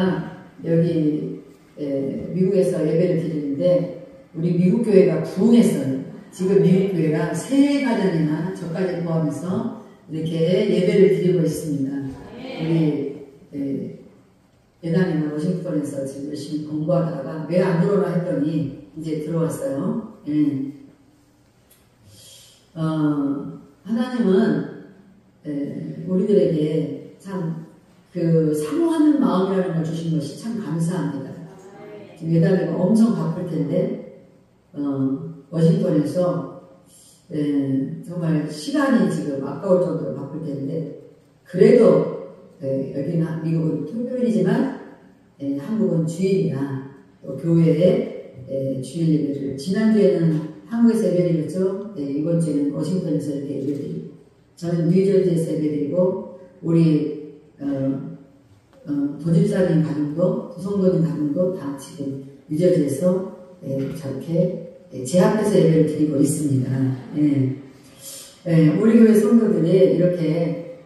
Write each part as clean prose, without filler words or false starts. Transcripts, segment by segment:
여기 미국에서 예배를 드리는데 우리 미국 교회가 부흥했어요. 지금 미국 교회가 3가정이나 저까지 포함해서 이렇게 예배를 드리고 있습니다. 우리 예단님은 워싱턴에서 지금 열심히 공부하다가 왜 안 들어오나 했더니 이제 들어왔어요. 하나님은 우리들에게 참 그 사모하는 마음이라는 걸 주신 것이 참 감사합니다. 지금 예단이가 엄청 바쁠 텐데 워싱턴에서 정말 시간이 지금 아까울 정도로 바쁠 텐데 그래도 여기는 미국은 토요일이지만 한국은 주일이나 또 교회에 주일 예배를 지난주에는 한국에서 예배드렸죠. 이번 주에는 워싱턴에서 이렇게 예배드리고 저는 뉴저지에서 예배드리고 우리 도집사님 가정도 도성도님 가정도 다 지금 뉴저지에서 저렇게 제 앞에서 예배를 드리고 있습니다. 우리 교회 성도들이 이렇게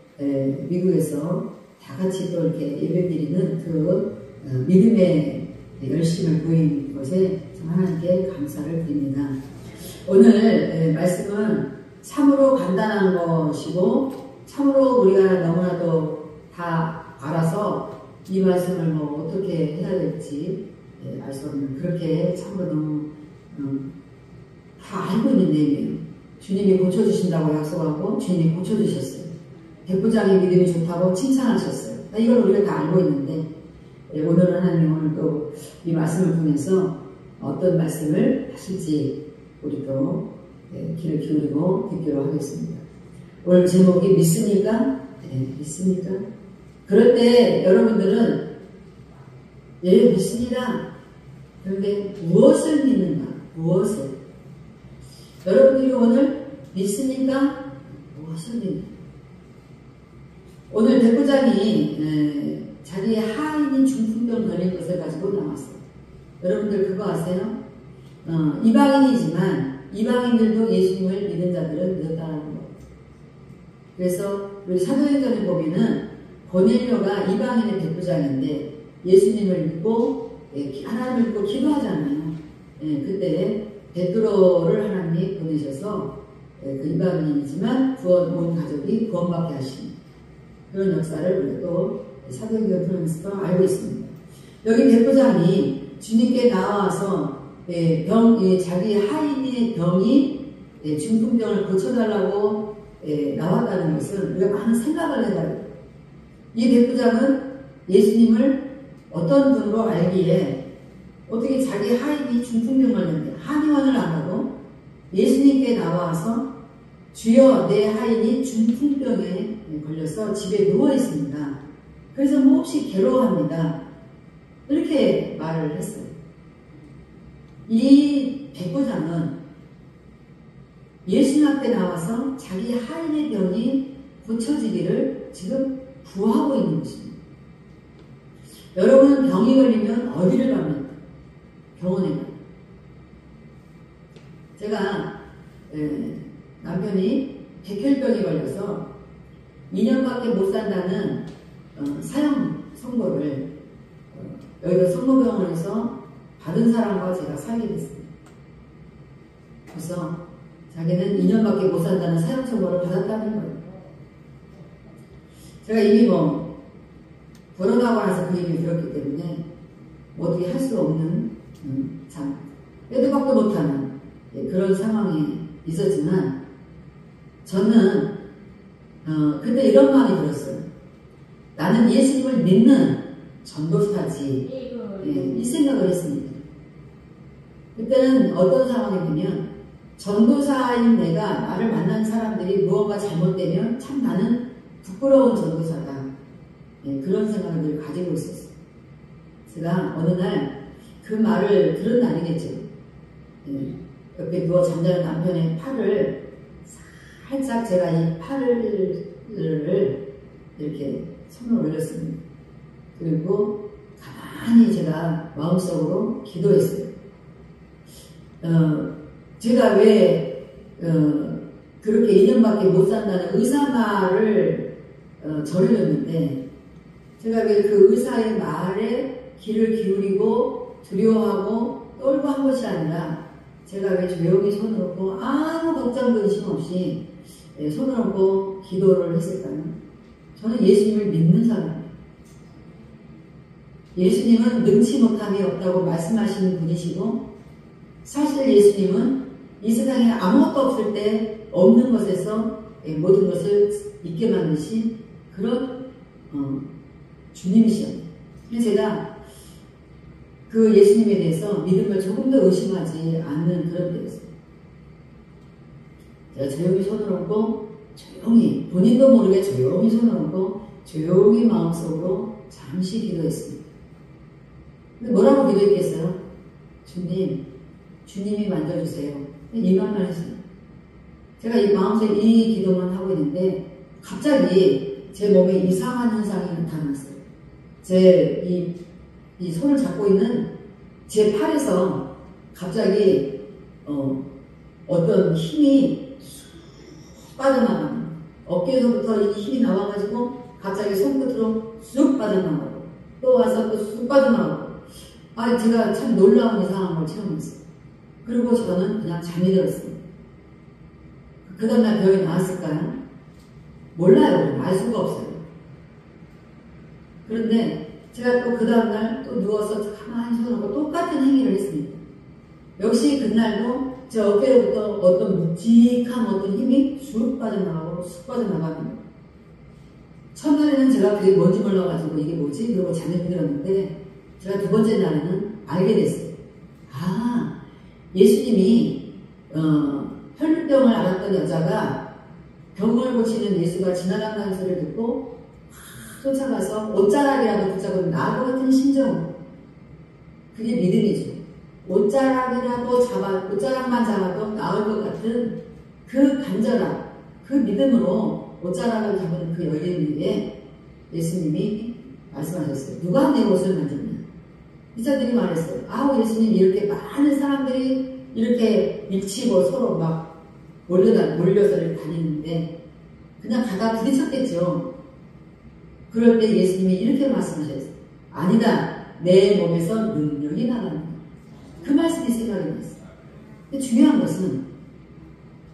미국에서 다 같이 또 이렇게 예배 드리는 그 믿음의 열심을 보인 것에 하나님께 감사를 드립니다. 오늘 말씀은 참으로 간단한 것이고 참으로 우리가 너무나도 다 알아서 이 말씀을 뭐 어떻게 해야 될지 알 수 없는 그렇게 참으로 너무 다 알고 있는 내용이에요. 주님이 고쳐주신다고 약속하고 주님이 고쳐주셨어요. 백부장의 믿음이 좋다고 칭찬하셨어요. 이걸 우리가 다 알고 있는데 오늘은 하나님 오늘 또 이 말씀을 통해서 어떤 말씀을 하실지 우리 또 귀를 기울이고 듣기로 하겠습니다. 오늘 제목이 믿습니까? 믿습니까? 그럴 때 여러분들은 믿습니다. 그런데 무엇을 믿는가? 무엇을? 여러분들이 오늘 믿습니까? 무엇을 믿는가? 오늘 백부장이 자기의 하인인 중풍병 걸린 것을 가지고 나왔어요. 여러분들 그거 아세요? 이방인이지만 이방인들도 예수님을 믿는 자들은 믿었다는 거. 그래서 우리 사도행전을 보면은 고넬료가 이방인의 백부장인데 예수님을 믿고 하나님을 믿고 기도하잖아요. 그때 베드로를 하나님이 보내셔서 그 이방인이지만 온 가족이 구원받게 하신 그런 역사를 우리가 또 사도행전을 통해서 알고 있습니다. 여기 백부장이 주님께 나와서 자기 하인의 병이 중풍병을 고쳐달라고 나왔다는 것은 우리가 많은 생각을 해야 돼요. 이 백부장은 예수님을 어떤 분으로 알기에 어떻게 자기 하인이 중풍병 걸렸는데 한의원을 안 하고 예수님께 나와서 주여 내 하인이 중풍병에 걸려서 집에 누워 있습니다. 그래서 몹시 괴로워합니다. 이렇게 말을 했어요. 이 백부장은 예수님 앞에 나와서 자기 하인의 병이 고쳐지기를 지금 구하고 있는 것입니다. 여러분은 병이 걸리면 어디를 갑니까? 병원에 가요. 제가 남편이 백혈병에 걸려서 2년밖에 못 산다는 사형 선고를 여의도 성모병원에서 받은 사람과 제가 살게 됐습니다. 그래서 자기는 2년밖에 못 산다는 사형 선고를 받았다는 거예요. 제가 이미 결혼하고 나서 그 얘기를 들었기 때문에 어떻게 할 수 없는 참 빼도 박도 못하는 그런 상황이 있었지만 저는 그때 이런 마음이 들었어요. 나는 예수님을 믿는 전도사지 이 생각을 했습니다. 그때는 어떤 상황이냐면 전도사인 내가 나를 만난 사람들이 무언가 잘못되면 참 나는 부끄러운 전도사다. 그런 생각을 늘 가지고 있었어요. 제가 어느 날 그 말을 들은 날이겠죠. 옆에 누워 잠자는 남편의 팔을 살짝 제가 이 팔을 이렇게 손을 올렸습니다. 그리고 가만히 제가 마음속으로 기도했어요. 제가 왜 그렇게 2년밖에 못 산다는 의사 말을 저리렸는데 제가 왜 그 의사의 말에 귀를 기울이고 두려워하고 떨고 한 것이 아니라 제가 왜 조용히 손을 얹고 아무 걱정 근심 없이 손을 얹고 기도를 했을까요? 저는 예수님을 믿는 사람이에요. 예수님은 능치 못함이 없다고 말씀하시는 분이시고, 사실 예수님은 이 세상에 아무것도 없을 때 없는 것에서 모든 것을 있게 만드신 그런 주님이시죠. 그래서 제가 그 예수님에 대해서 믿음을 조금 더 의심하지 않는 그런 때였어요. 제가 조용히 손을 얹고 조용히, 본인도 모르게 조용히 손을 얹고 조용히 마음속으로 잠시 기도했습니다. 근데 뭐라고 기도했겠어요? 주님이 만져주세요. 이 말만 했어요. 제가 이 마음속에 이 기도만 하고 있는데 갑자기 제 몸에 이상한 현상이 나타났어요. 이 손을 잡고 있는 제 팔에서 갑자기 어떤 힘이 빠져나가는, 어깨에서부터 이 힘이 나와가지고 갑자기 손끝으로 쑥 빠져나가고 또 와서 또 쑥 빠져나가고, 제가 참 놀라운 이상한 걸 체험했어요. 그리고 저는 그냥 잠이 들었어요. 그 다음날 병이 나왔을까요? 몰라요. 알 수가 없어요. 그런데 제가 또 그 다음날 또 누워서 가만히 서놓고 똑같은 행위를 했습니다. 역시 그날도 제 어깨로부터 어떤 묵직한 어떤 힘이 쑥 빠져나가고 쑥 빠져나가는, 첫날에는 제가 그게 뭔지 몰라가지고 이게 뭐지? 그러고 잠이 들었는데 제가 두 번째 날에는 알게 됐어요. 예수님이 혈류병을 앓았던 여자가 병을 고치는 예수가 지나간다는 소리를 듣고 쫓아가서 옷자락이라도 붙잡고 나무 같은 심정, 그게 믿음이죠. 옷자락만 잡아도 나을 것 같은 그 간절함, 그 믿음으로 옷자락을 잡은 그 여인에게 예수님이 말씀하셨어요. 누가 내 옷을 만졌냐? 기자들이 말했어요. 예수님, 이렇게 많은 사람들이 이렇게 밀치고 서로 막 몰려서 다니는데 그냥 가다 부딪혔겠죠. 그럴 때 예수님이 이렇게 말씀하셨어요. 아니다. 내 몸에서 능력이 나간다. 그 말씀이 생각이 났어요. 근데 중요한 것은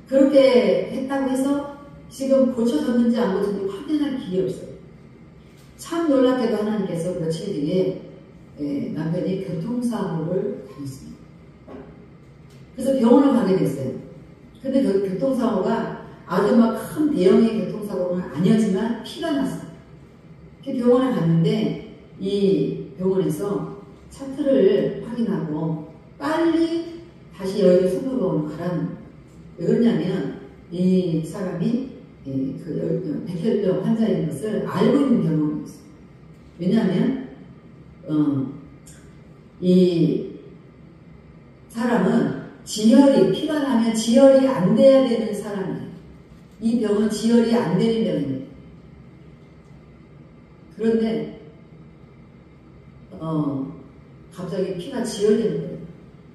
그렇게 했다고 해서 지금 고쳐졌는지 안 고쳐졌는지 확인할 기회 없어요. 참 놀랍게도 하나님께서 며칠 뒤에 남편이 교통사고를 당했습니다. 그래서 병원을 가게 됐어요. 근데 그 교통사고가 아주 막 큰 대형의 교통사고는 아니었지만 피가 났어요. 병원에 갔는데 이 병원에서 차트를 확인하고 빨리 다시 여의도 성모병원으로 가라는 거예요. 왜 그러냐면 이 사람이 그 백혈병 환자인 것을 알고 있는 병원이었어요. 왜냐하면 이 사람은 피가 나면 지혈이 안 돼야 되는 사람이에요. 이 병은 지혈이 안 되는 병입니다. 그런데 갑자기 피가 지혈되는 거예요.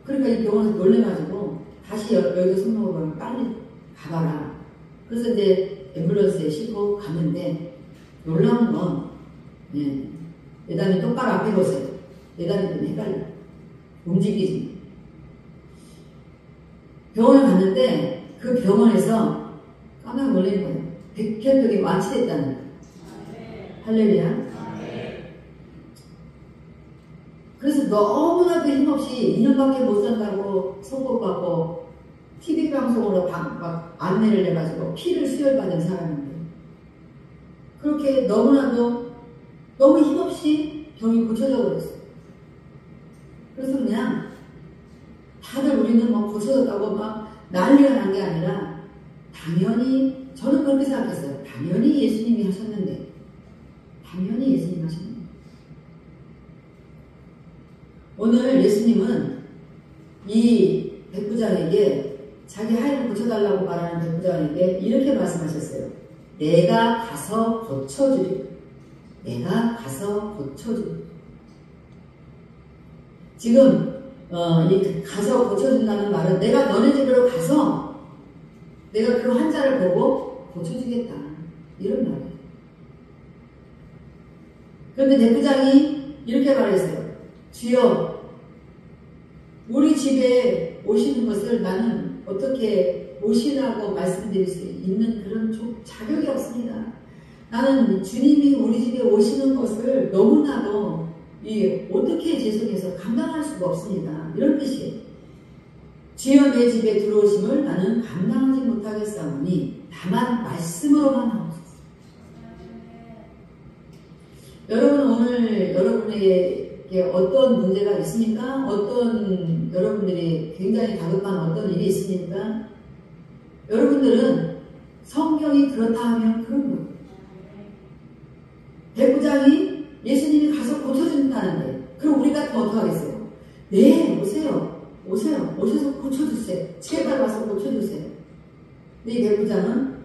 그러니까 이 병원에서 놀래가지고 다시 여의도 성모병원을 빨리 가봐라. 그래서 이제 앰뷸런스에 싣고 갔는데 놀라운 건 예단이 똑바로 앞에 보세요. 예단이 좀 헷갈려. 움직이지. 병원을 갔는데 그 병원에서 깜짝 놀란 거예요. 백혈병이 완치됐다는 거예요. 할렐루야. 그래서 너무나도 힘없이 2년밖에 못 산다고 선고받고 TV 방송으로 막 안내를 해가지고 피를 수혈받은 사람인데 그렇게 너무나도 너무 힘없이 병이 고쳐져 버렸어요. 그래서 그냥 다들 우리는 막 고쳐졌다고 막 난리가 난 게 아니라 당연히 저는 그렇게 생각했어요. 당연히 예수님이 하셨는데 당연히 예수님이 하셨는데 오늘 예수님은 이 백부장에게 자기 하인을 고쳐달라고 말하는 백부장에게 이렇게 말씀하셨어요. 내가 가서 고쳐주리. 내가 가서 고쳐주리. 지금 이 가서 고쳐준다는 말은 내가 너네 집으로 가서 내가 그 환자를 보고 고쳐주겠다. 이런 말이에요. 그런데 대부장이 이렇게 말했어요. 주여, 우리 집에 오시는 것을 나는 어떻게 오시라고 말씀드릴 수 있는 그런 자격이 없습니다. 나는 주님이 우리 집에 오시는 것을 너무나도 어떻게 죄송해서 감당할 수가 없습니다. 이런 뜻이에요. 주여 내 집에 들어오심을 나는 감당하지 못하겠사오니 다만 말씀으로만 하옵소서. 여러분 오늘 여러분에게 어떤 문제가 있습니까? 어떤 여러분들이 굉장히 다급한 어떤 일이 있습니까? 여러분들은 성경이 그렇다 하면 그런 거예요. 백부장이 예수님이 가서 고쳐준다는데 그럼 우리 같으면 어떡하겠어요? 네, 오세요. 오셔서 고쳐주세요. 제발 와서 고쳐주세요. 근데 이 백부장은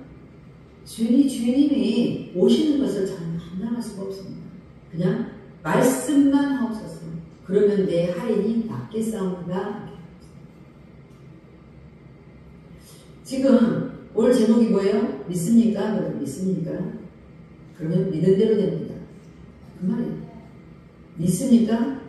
주님이 오시는 것을 저는 감당할 수가 없습니다. 그냥 말씀만 하옵소서. 그러면 내 하인이 낫겠사옵니다. 지금 오늘 제목이 뭐예요? 믿습니까? 믿습니까? 그러면 믿은 대로 됩니다. 그 말이에요. 믿습니까?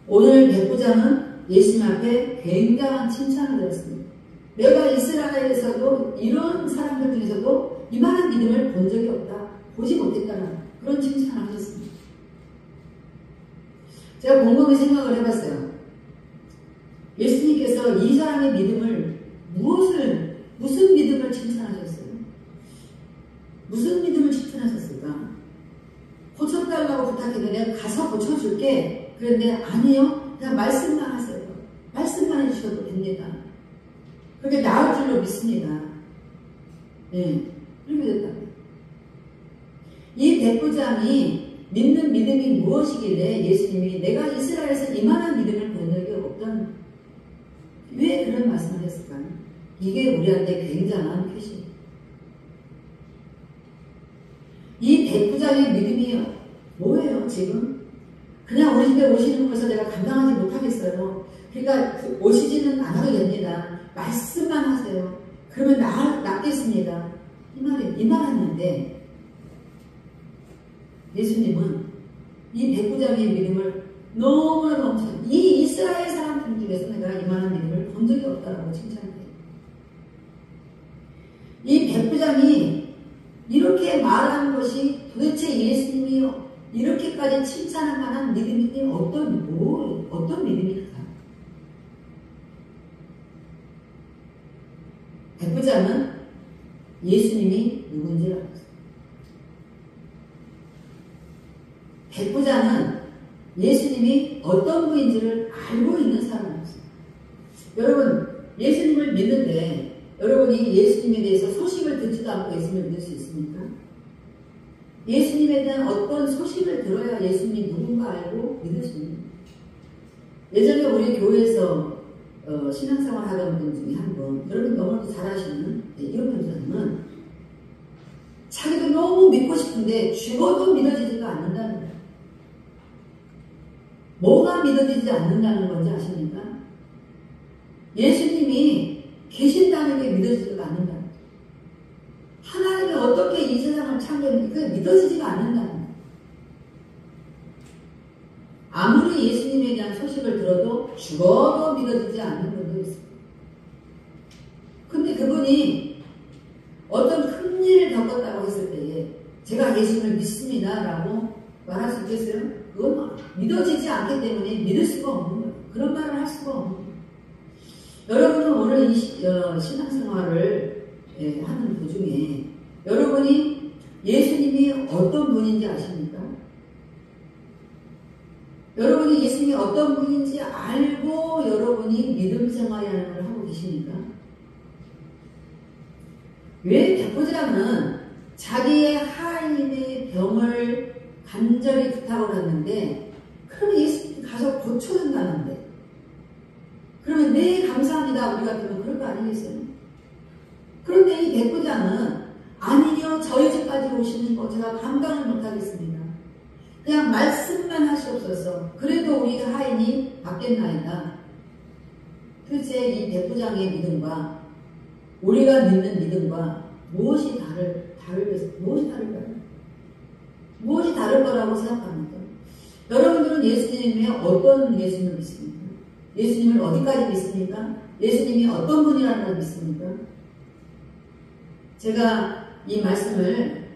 오늘 백부장은 예수님 앞에 굉장한 칭찬을 드렸습니다. 내가 이스라엘에서도 이런 사람들 중에서도 이만한 믿음을 본 적이 없다. 보지 못했다는 그런 칭찬을 하셨습니다. 제가 곰곰이 생각을 해봤어요. 예수님께서 이 사람의 믿음을 무슨 믿음을 칭찬하셨어요? 무슨 믿음을 칭찬하셨을까? 고쳐달라고 부탁했는데 가서 고쳐줄게. 그런데 아니요. 그냥 말씀만 하세요. 말씀만 해주셔도 됩니다. 그게 나을 줄로 믿습니다. 네, 이렇게 됐다. 이 백부장이 믿는 믿음이 무엇이길래 예수님이 내가 이스라엘에서 이만한 믿음을 본 적이 없다는 왜 그런 말씀을 했을까요? 이게 우리한테 굉장한 표시입니다. 이 백부장의 믿음이 뭐예요 지금? 그냥 우리 집에 오시는 것을 내가 감당하지 못하겠어요. 그러니까 오시지는 않아도 됩니다. 말씀만 하세요. 그러면 낫겠습니다. 이 말했는데 예수님은 이 백부장의 믿음을 너무나 넘쳐 이 이스라엘 사람들 중에서 내가 이만한 믿음을 본 적이 없다라고 칭찬해요. 이 백부장이 이렇게 말하는 것이 도대체 예수님이 이렇게까지 칭찬할 만한 믿음이 어떤 믿음일까? 백부장은 예수님이 누군지를 알았어요. 백부장은 예수님이 어떤 분인지를 알고 있는 사람이었어요. 여러분, 예수님을 믿는데 여러분이 예수님에 대해서 소식을 듣지도 않고 예수님을 믿을 수 있습니까? 예수님에 대한 어떤 소식을 들어야 예수님이 누군가 알고 믿을 수 있는 거예요. 예전에 우리 교회에서 신앙생활 하던 분 중에 한 분, 여러분 너무나도 잘 아시는 이런 분들은 자기도 너무 믿고 싶은데 죽어도 믿어지지가 않는다는 거예요. 뭐가 믿어지지 않는다는 건지 아십니까? 예수님이 계신다는 게 믿어지지가 않는다는 거예요. 하나님이 어떻게 이 세상을 창조했는지 그게 믿어지지가 않는다는 거예요. 아무리 예수님에 대한 소식을 들어도 죽어도 믿어지지 않는 분도 있어요. 근데 그분이 어떤 큰 일을 겪었다고 했을 때에 제가 예수님을 믿습니다 라고 말할 수 있겠어요? 그건 믿어지지 않기 때문에 믿을 수가 없는 거예요. 그런 말을 할 수가 없는 거예요. 여러분은 오늘 이 신앙생활을 하는 도중에 여러분이 예수님이 어떤 분인지 아십니까? 여러분이 예수님이 어떤 분인지 알고 여러분이 믿음 생활이라는 걸 하고 계십니까? 왜 백부장은 자기의 하인의 병을 간절히 부탁을 했는데 그러면 예수님 가서 고쳐준다는데 그러면 네 감사합니다 우리 같으면 그럴 거 아니겠어요? 그런데 이 백부장은 아니요 저희 집까지 오시는 거 제가 감당을 못하겠습니다. 그냥 말씀만 하시옵소서. 그래도 우리 하인이 받겠나이다. 도대체 이 백부장의 믿음과 우리가 믿는 믿음과 무엇이 다를까요? 무엇이 다를 거라고 생각합니까? 여러분들은 예수님의 어떤 예수님을 믿습니까? 예수님을 어디까지 믿습니까? 예수님이 어떤 분이라는 걸 믿습니까? 제가 이 말씀을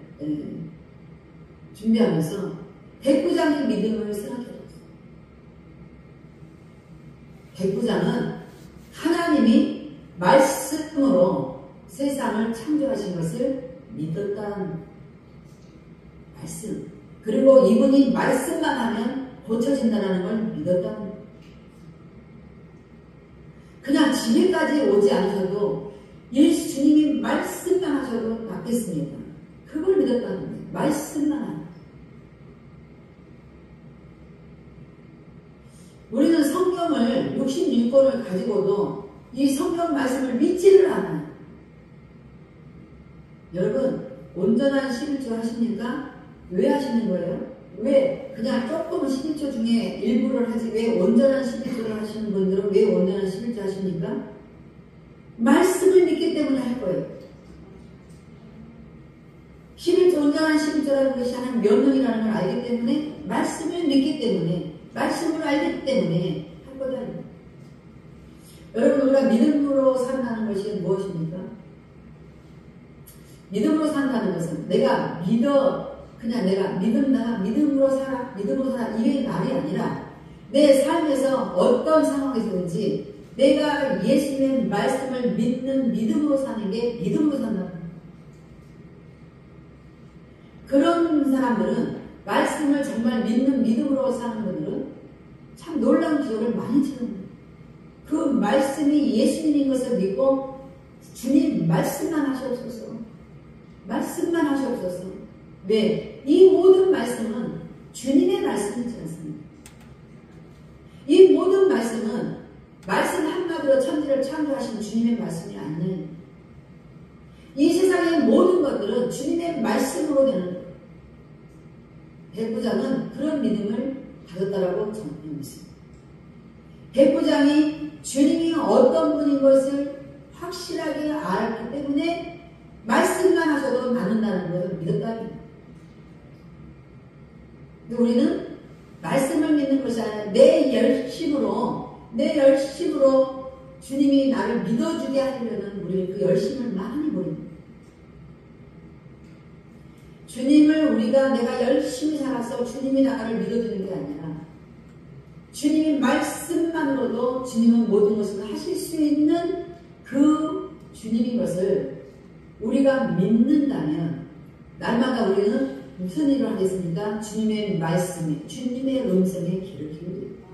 준비하면서 백부장의 믿음을 생각해봤어요. 백부장은 하나님이 말씀으로 세상을 창조하신 것을 믿었다는 말씀. 그리고 이분이 말씀만 하면 고쳐진다는 걸 믿었다는 거예요. 그냥 집에까지 오지 않으셔도 예수 주님이 말씀만 하셔도 낫겠습니다. 그걸 믿었다는 거예요. 말씀만 하면. 우리는 성경을 66권을 가지고도 이 성경 말씀을 믿지를 않아요. 여러분 온전한 11조 하십니까? 왜 하시는 거예요? 왜 그냥 조금 11조 중에 일부를 하지 왜 온전한 11조를 하시는 분들은 왜 온전한 11조 하십니까? 말씀을 믿기 때문에 할 거예요. 11조 온전한 11조라는 것이 하나님 명령이라는 걸 알기 때문에 말씀을 믿기 때문에 말씀을 알기 때문에 할 거다. 여러분 우리가 믿음으로 산다는 것이 무엇입니까? 믿음으로 산다는 것은 내가 믿어 그냥 내가 믿음으로 살아 이게 말이 아니라 내 삶에서 어떤 상황에서든지 내가 예수님의 말씀을 믿는 믿음으로 사는 게 믿음으로 산다는 거예요. 그런 사람들은 말씀을 정말 믿는 믿음으로 사는 분들은 참 놀라운 기적을 많이 치는 거예요. 그 말씀이 예수님인 것을 믿고 주님 말씀만 하시옵소서. 말씀만 하시옵소서. 왜? 이 모든 말씀은 주님의 말씀이지 않습니까? 이 모든 말씀은 말씀 한마디로 천지를 창조하신 주님의 말씀이 아니에요. 이 세상의 모든 것들은 주님의 말씀으로 되는 거예요. 백부장은 그런 믿음을 가졌다라고 저는 믿습니다. 백부장이 주님이 어떤 분인 것을 확실하게 알았기 때문에 말씀만 하셔도 낫는다는 것을 믿었다는 거예요. 근데 우리는 말씀을 믿는 것이 아니라 내 열심으로 주님이 나를 믿어주게 하려는 우리는 그 열심을 많이 버립니다. 주님을 내가 열심히 살아서 주님이 나를 믿어주는 게 아니라 주님의 말씀만으로도 주님은 모든 것을 하실 수 있는 그 주님인 것을 우리가 믿는다면 날마다 우리는 무슨 일을 하겠습니까? 주님의 말씀에, 주님의 음성에 귀를 기울입니다.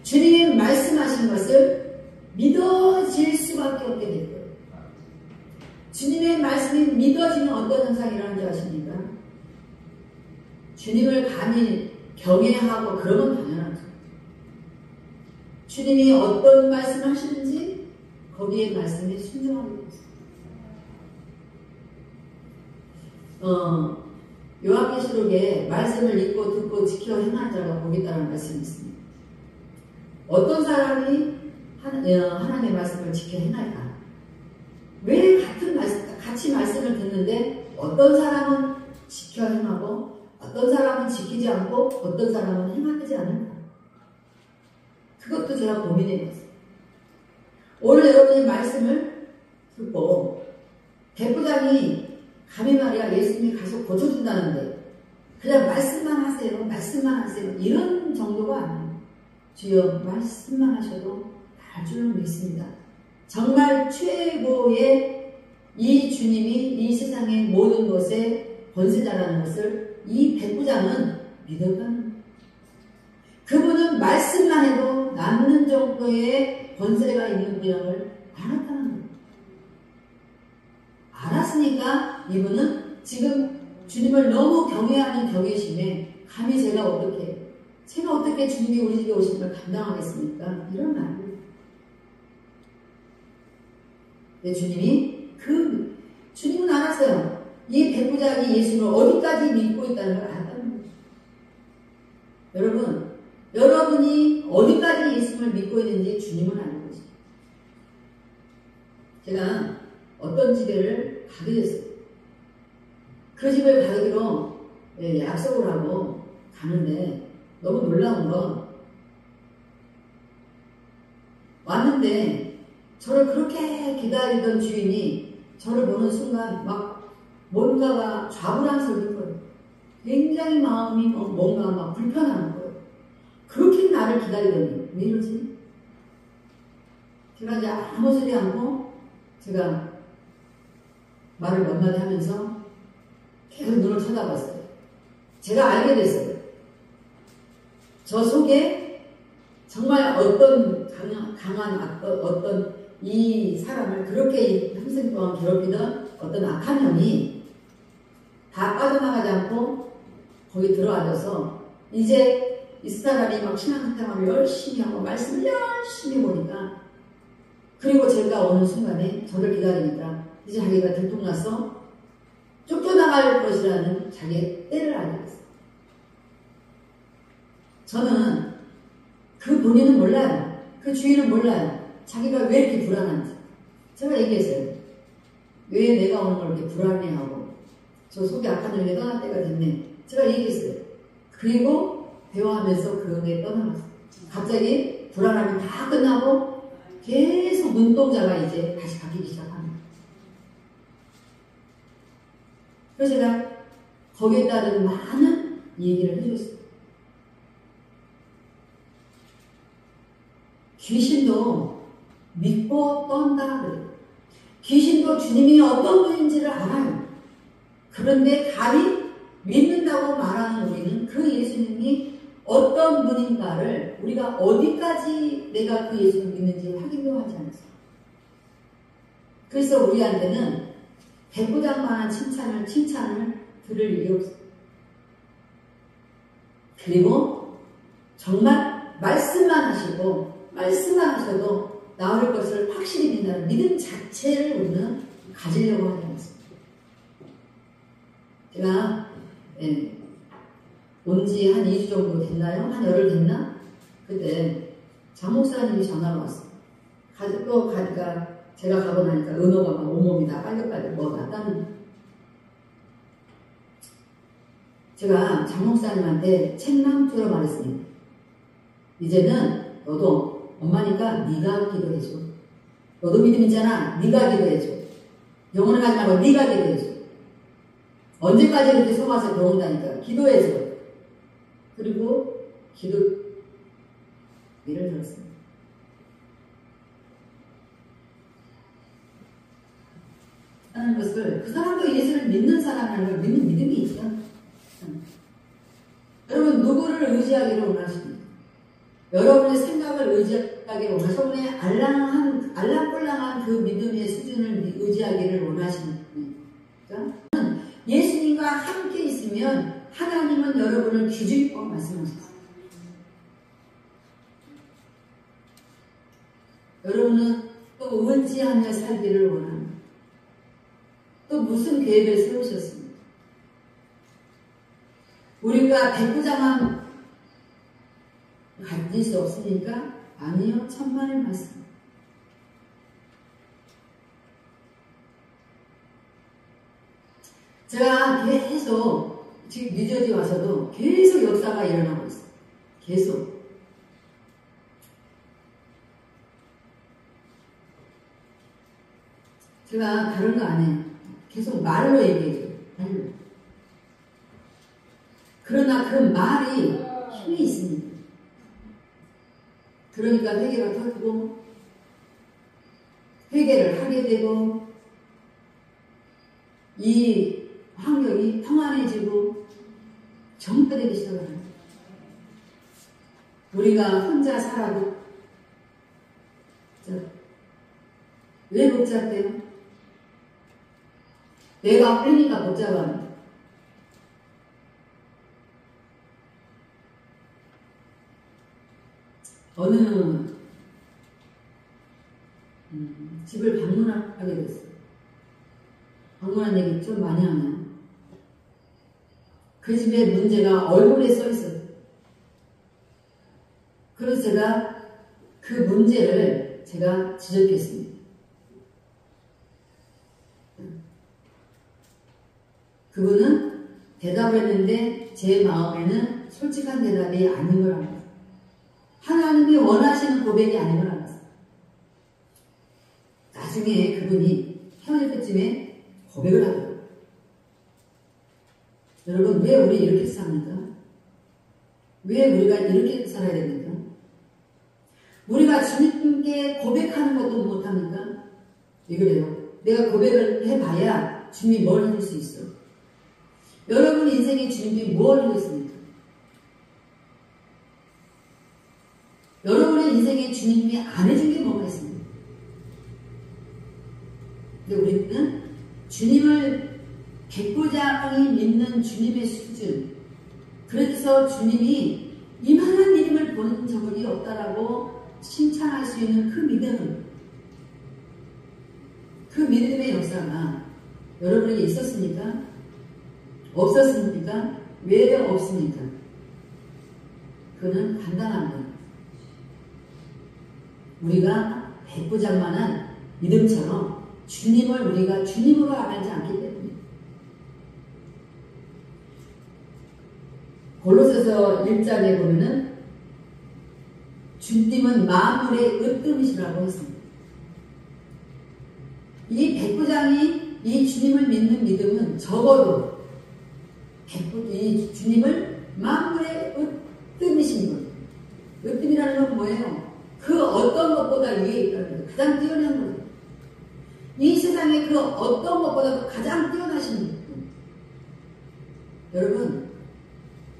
주님의 말씀하신 것을 믿어질 수밖에 없게 될 거예요. 주님의 말씀이 믿어지는 어떤 현상이 일어나는 줄 아십니까? 주님을 감히 경외하고 그러면 당연하죠. 주님이 어떤 말씀을 하시는지 거기에 말씀에 순종하게 됩니다. 요한계시록에 말씀을 읽고 듣고 지켜 행하는 자가 복이 있다는 말씀이 있습니다. 어떤 사람이 하나님의 말씀을 지켜 행할까? 왜 같이 말씀을 듣는데 어떤 사람은 지켜 행하고 어떤 사람은 지키지 않고 어떤 사람은 행하지 않을까? 그것도 제가 고민해봤어요. 오늘 여러분이 말씀을 듣고 백부장이 감히 말이야 예수님이 가서 고쳐준다는데 그냥 말씀만 하세요 이런 정도가 아니에요. 주여 말씀만 하셔도 날 줄은 믿습니다. 정말 최고의 이 주님이 이 세상의 모든 것의 권세자라는 것을 이 백부장은 믿었다는 거예요. 그분은 말씀만 해도 남는 정도의 권세가 있는 분을 알았다는 거예요. 알았으니까 이분은 지금 주님을 너무 경외하는 경외심에 감히 제가 어떻게 주님이 우리 집에 오신 걸 감당하겠습니까? 이런 말이에요. 주님은 알았어요. 이 백부장이 예수를 어디까지 믿고 있다는 걸 알았다는 거예요. 여러분이 어디까지 예수를 믿고 있는지 주님은 알고 계세요. 제가 어떤 집에를 가게 됐어요. 그 집을 가기로 약속을 하고 가는데 너무 놀라운 건 왔는데 저를 그렇게 기다리던 주인이 저를 보는 순간 막 뭔가가 좌불안석인 거예요. 굉장히 마음이 뭔가 막 불편한 거예요. 그렇게 나를 기다리더니 왜 이러지? 제가 이제 아무 소리 않고 제가 말을 몇 마디 하면서 계속 눈을 쳐다봤어요. 제가 알게 됐어요. 저 속에 정말 어떤 강한 어떤 이 사람을 그렇게 평생 동안 괴롭히던 어떤 악한 형이 다 빠져나가지 않고 거기 들어앉아서 이제 이 사람이 막 신앙생활을 열심히 하고 말씀을 열심히 보니까 그리고 제가 어느 순간에 저를 기다리니까 이제 자기가 들통나서 쫓겨나갈 것이라는 자기의 때를 알게 됐어요. 저는 그 본인은 몰라요. 그 주인은 몰라요. 자기가 왜 이렇게 불안한지. 제가 얘기했어요. 왜 내가 오는 걸 이렇게 불안해하고 저 속이 악한 영이 떠날 때가 됐네. 제가 얘기했어요. 그리고 대화하면서 그 영이 떠나갔어요. 갑자기 불안함이 다 끝나고 계속 눈동자가 이제 다시 바뀌기 시작합니다. 그래서 제가 거기에 따른 많은 얘기를 해줬어요. 귀신도 믿고 떤다 그래요. 귀신도 주님이 어떤 분인지를 알아요. 그런데 감히 믿는다고 말하는 우리는 그 예수님이 어떤 분인가를 우리가 어디까지 내가 그 예수님을 믿는지 확인도 하지 않습니다. 그래서 우리한테는 백부장만한 칭찬을 들을 일이 없어요. 그리고 정말 말씀만 하셔도 나올 것을 확실히 믿는 믿음 자체를 우리는 가지려고 하지 않습니다. 제가 온 지 한 2주 정도 됐나요? 한 열흘 됐나? 그때 장 목사님이 전화가 왔어요. 또 가니까 제가 가고 나니까 은호가 막 온몸이 다 빨갛빨갛 뭐 났다는. 제가 장 목사님한테 책망조로 말했습니다. 이제는 너도 엄마니까 네가 기도해줘. 너도 믿음 있잖아. 네가 기도해줘. 병원에 가지 말고 네가 기도해줘. 언제까지 이렇게 속아서 병원 다니까 기도해줘. 그리고 기도를 들었습니다. 하는 것을 그 사람도 예수를 믿는 사람이라는 걸 믿는 믿음이 있어. 여러분 누구를 의지하기를 원하십니까? 여러분의 생각을 의지하기를 원하십니까? 여러분의 알랑꼴랑한 그 믿음의 수준을 의지하기를 원하십니까? 예수님과 함께 있으면 하나님은 여러분을 기준코 말씀하셨어요. 여러분은 또 의지하며 살기를 원합니다. 또 무슨 계획을 세우셨습니까? 우리가 백부장만 가질 수 없으니까 아니요, 천만의 말씀. 제가 계속 지금 뉴저지 와서도 계속 역사가 일어나고 있어요. 계속. 제가 다른 거 안 해요. 계속 말로 얘기해줘요. 말로. 그러나 그 말이 힘이 있습니다. 그러니까 회개가 터지고 회개를 하게 되고 이 환경이 평안해지고 정화되기 시작합니다. 우리가 혼자 살아도 왜 복잡해요? 내가 끌니까 복잡합니다. 어느 집을 방문하게 됐어요. 방문한 얘기 좀 많이 하네요. 그 집의 문제가 얼굴에 써 있어요. 그래서 제가 그 문제를 제가 지적했습니다. 그분은 대답을 했는데 제 마음에는 솔직한 대답이 아닌 걸 알았어요. 하나님이 원하시는 고백이 아닌 걸 알았어요. 나중에 그분이 헤어질 때쯤에 고백을 하더라고요. 여러분, 왜 우리 이렇게 삽니까? 왜 우리가 이렇게 살아야 됩니까? 우리가 주님께 고백하는 것도 못합니까? 왜 그래요? 내가 고백을 해봐야 주님이 뭘 해줄 수 있어? 여러분 인생에 주님이 뭘 해줬습니까? 여러분의 인생에 주님이 안 해준 게 뭐가 있습니까? 근데 우리는 주님을 백부장이 믿는 주님의 수준, 그래서 주님이 이만한 믿음을 본 적이 없다라고 칭찬할 수 있는 그 믿음, 그 믿음의 역사가 여러분에게 있었습니까? 없었습니까? 왜 없습니까? 그는 간단합니다. 우리가 백부장만한 믿음처럼 주님을 우리가 주님으로 알지 않기 때문에. 골로새서 1장에 보면은 주님은 만물의 으뜸이시라고 했습니다. 이 백부장이 이 주님을 믿는 믿음은 적어도 이 주님을 만물의 으뜸이신 것. 으뜸이라는 건 뭐예요? 그 어떤 것보다 위에 있다는 거예요. 가장 뛰어난 거예요. 이 세상에 그 어떤 것보다도 가장 뛰어나신 분. 여러분,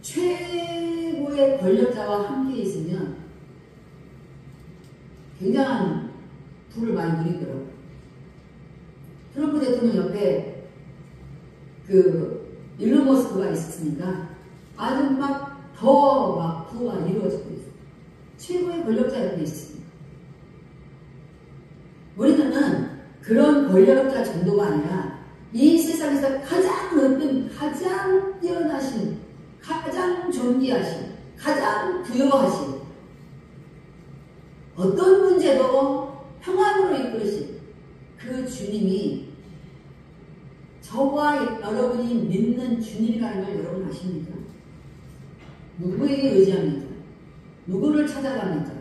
최고의 권력자와 함께 있으면 굉장한 부를 많이 누리더라고요. 트럼프 대통령 옆에 일론 머스크가 있었으니까 아주 더 부가 이루어지고 있어요. 최고의 권력자 옆에 있습니다. 우리는 그런 권력자 정도가 아니라 이 세상에서 가장 으뜸, 가장 뛰어나신, 가장 존귀하신, 가장 부여하신, 어떤 문제도 평안으로 이끌으신 그 주님이 저와 여러분이 믿는 주님이라는 걸 여러분 아십니까? 누구에게 의지합니까? 누구를 찾아갑니까?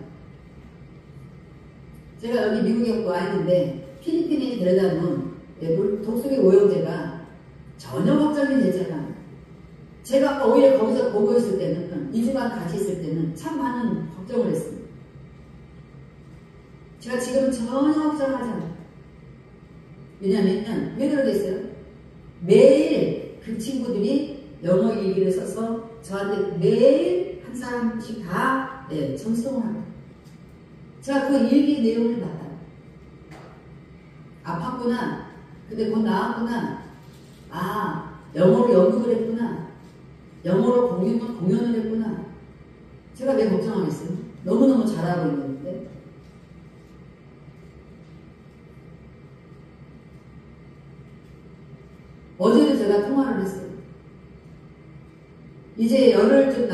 제가 여기 미국에 와 있는데 필리핀에 데려다 놓은 독수리 오형제가 전혀 걱정이 되지 않아요. 제가 오히려 거기서 보고 있을 때는, 2주간 같이 있을 때는 참 많은 걱정을 했습니다. 제가 지금 전혀 걱정하지 않아요. 왜냐하면 왜 그러겠어요? 매일 그 친구들이 영어 일기를 써서 저한테 매일 한 사람씩 다 전송을 합니다. 제가 그 일기 내용을 받아요. 아팠구나. 근데 곧 나았구나. 아, 영어로 연극을 했구나. 영어로 공연을 했구나. 제가 왜 걱정하겠어요? 너무너무 잘하고 있는데. 어제도 제가 통화를 했어요. 이제 열흘쯤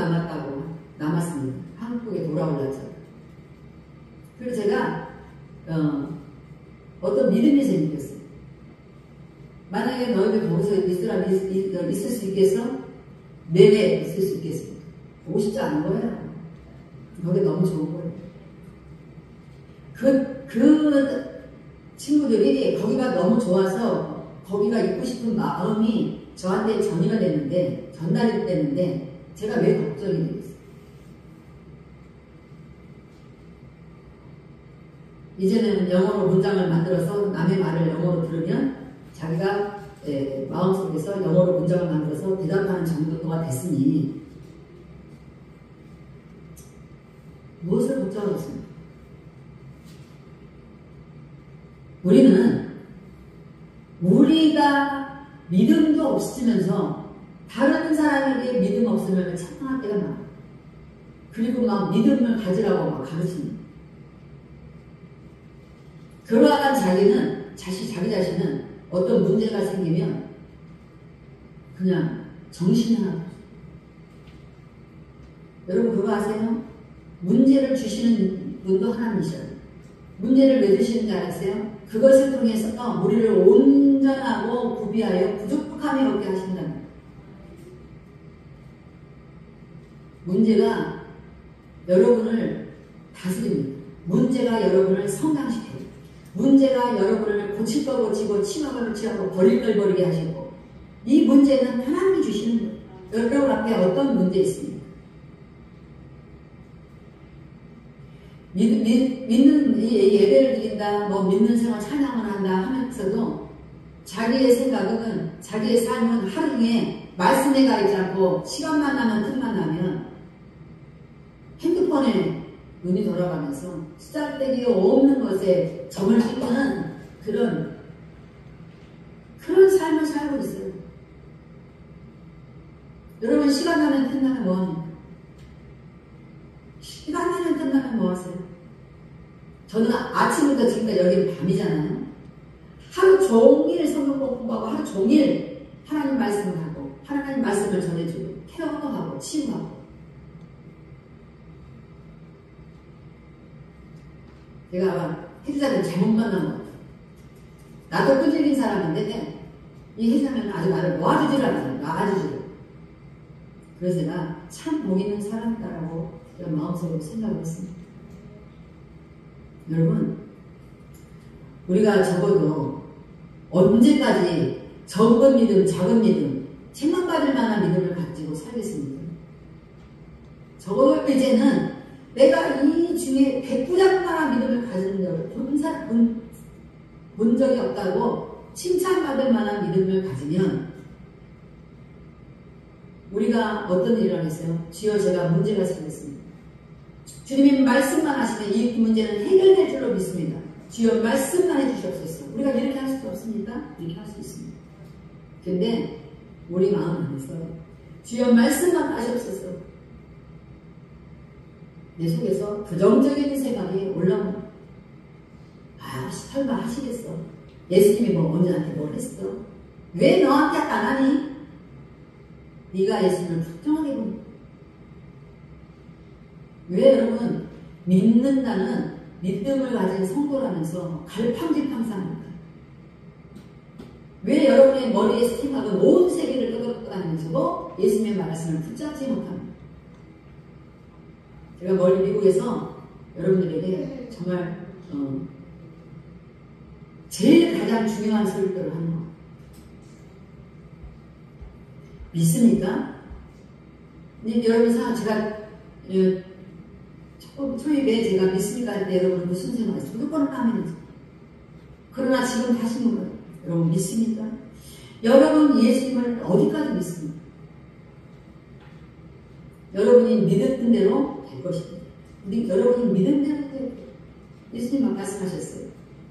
남았습니다. 한국에 돌아올라죠. 그래서 제가 어떤 믿음이 생겼어요. 만약에 너희들 거기서 있을 수 있겠어? 네네, 있을 수 있겠습니다. 보고 싶지 않은 거예요. 거기 너무 좋은 거예요. 그 친구들이 거기가 너무 좋아서 거기가 있고 싶은 마음이 저한테 전달이 됐는데 제가 왜 걱정이 되겠어요? 이제는 영어로 문장을 만들어서 남의 말을 영어로 들으면 자기가 마음속에서 영어로 문장을 만들어서 대답하는 정도가 됐으니 무엇을 걱정하겠습니까? 우리가 믿음도 없으면서 다른 사람에게 믿음 없으면 착각할 때가 많아요. 그리고 막 믿음을 가지라고 막 가르칩니다. 그러한 자기 자신은 어떤 문제가 생기면 그냥 정신이 하나. 여러분 그거 아세요? 문제를 주시는 분도 하나님이셔요. 문제를 왜 주시는지 아세요? 그것을 통해서 우리를 온전하고 구비하여 부족함이 없게 하신다는 거예요. 문제가 여러분을 다스립니다. 문제가 여러분을 성장시켜요. 문제가 여러분을 고칠 거 고치고 치마가 치하고 버릴 걸 버리게 하시고, 이 문제는 하나님이 주시는 거예요. 여러분 앞에 어떤 문제 있습니까? 믿는 예배를 드린다, 뭐 믿는 생활 찬양을 한다 하면서도 자기의 생각은, 자기의 삶은 하루 중에 말씀에 가 있지 않고 시간만 나면 틈만 나면 핸드폰에 눈이 돌아가면서 쓰잘데기 없는 것에 점을 찍는 그런 삶을 살고 있어요. 여러분, 시간 나면 틈나면 뭐합니까? 시간 나면 틈나면 뭐하세요? 저는 아침부터 지금까지 여기는 밤이잖아요. 하루 종일 성경 공부하고 하루 종일 하나님 말씀을 하고 하나님 말씀을 전해주고 케어도 하고 치유하고. 내가 혜주자를 잘못 만난 것 같아요. 나도 끈질긴 사람인데 이 혜주자는 아주 나를 놓아주질 않아요. 놔주지를. 그래서 제가 참 복 있는 사람이다라고 제가 마음속으로 생각을 했습니다. 여러분, 우리가 적어도 언제까지 적은 믿음, 작은 믿음, 책망받을 만한 믿음을 가지고 살겠습니까? 적어도 이제는 내가 이 중에 백부장만한 믿음을 가지는 적을 본 적이 없다고 칭찬받을 만한 믿음을 가지면 우리가 어떤 일을 하겠어요? 주여, 제가 문제가 생겼습니다. 주님이 말씀만 하시면 이 문제는 해결될 줄로 믿습니다. 주여, 말씀만 해주시옵소서. 우리가 이렇게 할 수도 없습니까? 이렇게 할 수 있습니다. 근데 우리 마음 안에서 주여, 말씀만 하시옵소서. 내 속에서 부정적인 생각이 올라오면, 설마 하시겠어? 예수님이 뭐 언제 나한테 뭘 했어? 왜 너한테 안 하니? 네가 예수님을 불쌍하게 보니. 왜 여러분, 믿는다는 믿음을 가진 성도라면서 갈팡질팡상합니까? 왜 여러분의 머리의 생각은 온 세계를 떠돌아다니면서도 예수님의 말씀을 붙잡지 못합니까? 제가 멀리 미국에서 여러분들에게 정말 제일 가장 중요한 설교를 하는 거. 믿습니까? 근데 여러분, 제가 초입에 제가 믿습니까 할 때 여러분 무슨 생각했어요? 무조건 아멘이죠. 그러나 지금 다시 물어요. 여러분, 믿습니까? 여러분, 예수님을 어디까지 믿습니까? 여러분이 믿은 대로 될 것입니다. 여러분이 믿은 대로 될 것입니다. 예수님 말씀하셨어요.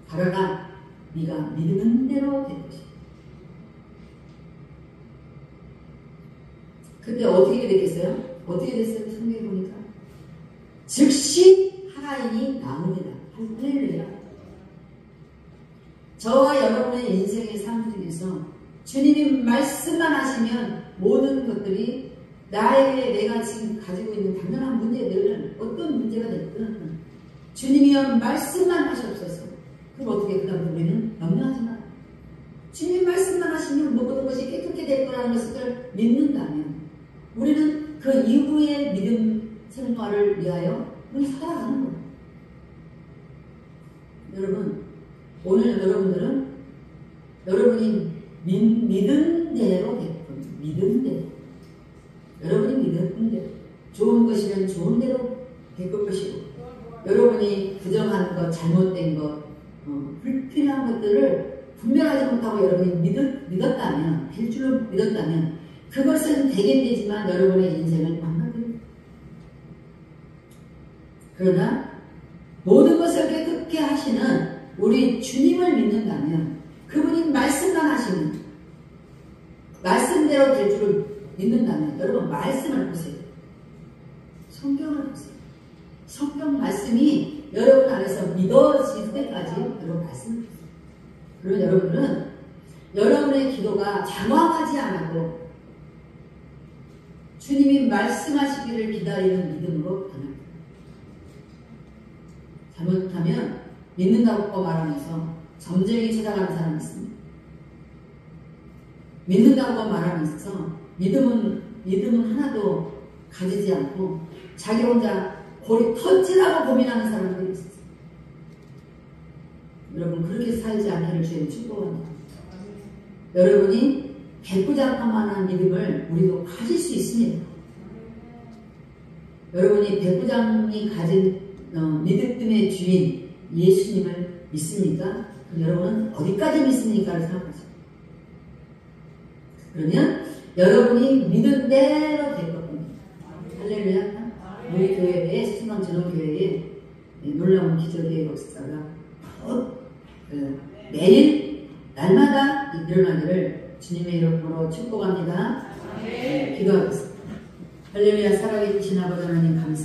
가라가 네가 믿는 대로 될 것입니다. 그때 어떻게 됐겠어요? 어떻게 됐어요? 성경에 보니까 즉시 하인이 나옵니다. 할렐루야. 저와 여러분의 인생의 삶 중에서 주님이 말씀만 하시면 모든 것들이 내가 지금 가지고 있는 당연한 문제들은 어떤 문제가 됐든 주님이여 말씀만 하시옵소서. 그럼 어떻게 그다음부터 우리는 염려하지 마라. 주님 말씀만 하시면 모든 것이 깨끗게 될 거라는 것을 믿는다면 우리는 그 이후의 믿음 생활을 위하여 우리 살아가는 거예요. 여러분, 오늘 여러분들은 여러분이 믿은 대로 될 겁니다. 믿은 대로. 여러분이 믿은 대로. 좋은 것이면 좋은 대로 될 것이고, 여러분이 부정한 것, 잘못된 것, 불필요한 것들을 분별하지 못하고 여러분이 믿었다면, 될 줄로 믿었다면, 그것은 되긴 되지만 여러분의 인생을 망가뜨립니다. 그러나 모든 것을 깨끗게 하시는 우리 주님을 믿는다면, 그분이 말씀만 하시는, 말씀대로 될 줄을 믿는다면 여러분 말씀을 보세요. 성경을 보세요. 성경 말씀이 여러분 안에서 믿어질 때까지 여러분 말씀을 보세요. 그러면 여러분은 여러분의 기도가 장황하지 않아도 주님이 말씀하시기를 기다리는 믿음으로 변합니다. 잘못하면 믿는다고 말하면서 점쟁이 찾아가는 사람이 있습니다. 믿는다고 말하면서 믿음은 하나도 가지지 않고 자기 혼자 골이 터지라고 고민하는 사람들이 있어요. 여러분 그렇게 살지 않기를 주님 축복합니다. 여러분이 백부장만한 믿음을 우리도 가질 수 있습니다. 여러분이 백부장이 가진 믿음의 주인 예수님을 믿습니까? 그럼 여러분은 어디까지 믿습니까? 생각하세요. 그러면 여러분이 믿은 대로 될 겁니다. 할렐루야. 우리 교회의 수망전원교회에 놀라운 기적의 역사가 매일 날마다 일어나기를 주님의 이름으로 축복합니다. 기도하겠습니다. 할렐루야. 살아계신 아버지 하나님 감사합니다.